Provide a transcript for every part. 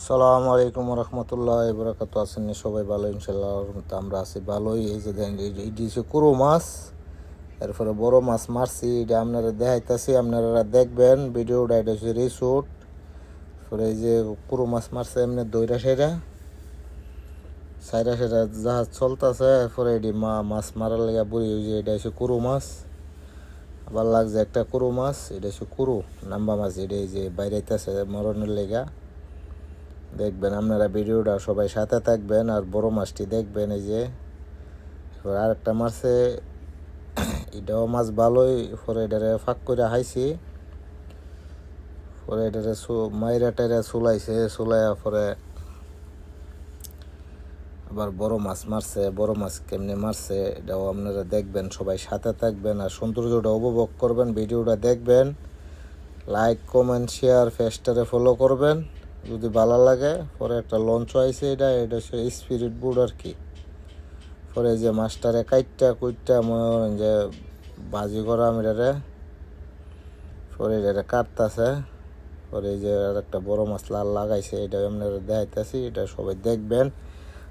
আসসালামু আলাইকুম রহমতুল্লাহ বরকাত। আছেন সবাই ভালো? ইনশাল্লাহ আমরা আছি ভালোই। এই যে দেখেন, এটি হচ্ছে কুরু মাছ, এরপরে বড় মাছ মারছি। এটা আপনারা দেখাইতেছি, আপনারা দেখবেন ভিডিওটা। এটা হচ্ছে রিসোর্ট। পরে এই যে কুরু মাছ মারছে এমনি দইরা সেরা জাহাজ চলতেছে। এরপরে এটি মাছ মারার লেগে বুড়ি ওই যে এটা হচ্ছে কুরু মাছ। আবার লাগছে একটা কুরু মাছ, এটা হচ্ছে কুরু নাম্বা মাছ। এটা এই যে বাইরেতেছে মরণের লেগা। দেখবেন আপনারা ভিডিওটা, সবাই সাথে থাকবেন আর বড় মাছটি দেখবেন। এই যে আরেকটা মাছে, এটাও মাছ ভালোই। পরে এটারে ফাঁক করে হাইছি, পরে এটারে মাইরা টাইরা চুলাইয়া পরে আবার বড় মাছ মারছে। বড় মাছ কেমনি মারছে এটাও আপনারা দেখবেন, সবাই সাথে থাকবেন আর সৌন্দর্যটা উপভোগ করবেন। ভিডিওটা দেখবেন, লাইক কমেন্ট শেয়ার, পেজটারে ফলো করবেন যদি ভালো লাগে। পরে একটা লঞ্চ আইছে, এটা হচ্ছে স্পিরিট বোর্ড আর কি। পরে যে মাছটারে কাইটটা কুইটটা যে ভাজি করা আমি এটারে, পরে এটা কাটতেছে। পরে এই যে আর একটা বড় মাছ লাল লাগাইছে, এটা আপনারা দেখাইতেছি, এটা সবাই দেখবেন।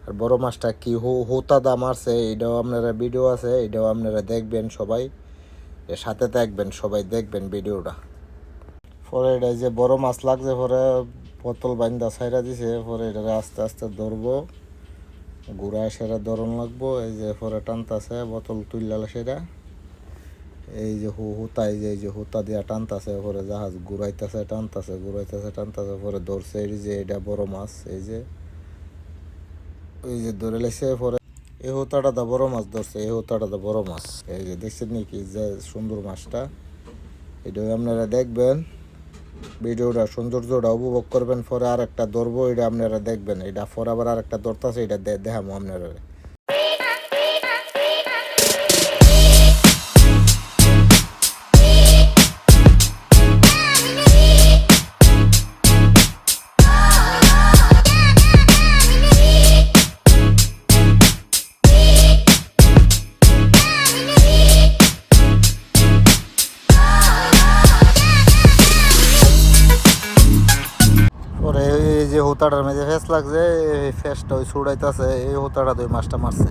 আর বড় মাছটা কি হুতা মারছে এটাও আপনারা ভিডিও আছে, এটাও আপনারা দেখবেন। সবাই এর সাথে থাকবেন, সবাই দেখবেন ভিডিওটা। পরে এটা যে বড় মাছ লাগছে, পরে বোতল বাইন্দা ছাইরা দিছে। পরে এটা আস্তে আস্তে ধরবো, ঘুরায় সেরা ধরন লাগবো। এই যে পরে টানতাছে বোতল তুললা সেরা, এই যে হুতা, এই যে হুতা দিয়া টানতাছে। পরে জাহাজ ঘুরাইতেছে টানতাছে, পরে ধরছে। এই যে এটা বড় মাছ, এই যে ধরে লেছে। পরে এই হুতাটা দা বড় মাছ ধরছে, এই হুতাটা দা বড় মাছ। এই যে দেখছেন নাকি যে সুন্দর মাছটা, এটাও আপনারা দেখবেন। ভিডিওটা সৌন্দর্যটা উপভোগ করবেন। পরে আর একটা ধরবো, এটা আপনারা দেখবেন। এটা পরে আবার আর একটা ধরতেছে, এটা দেখাবো আপনারা। পরে এই যে হুতাটার মেঝে ফেস লাগছে, এই ফেসটা ওই ছুড়াইতেছে, এই হুতাটা দুই মাছটা মারছে।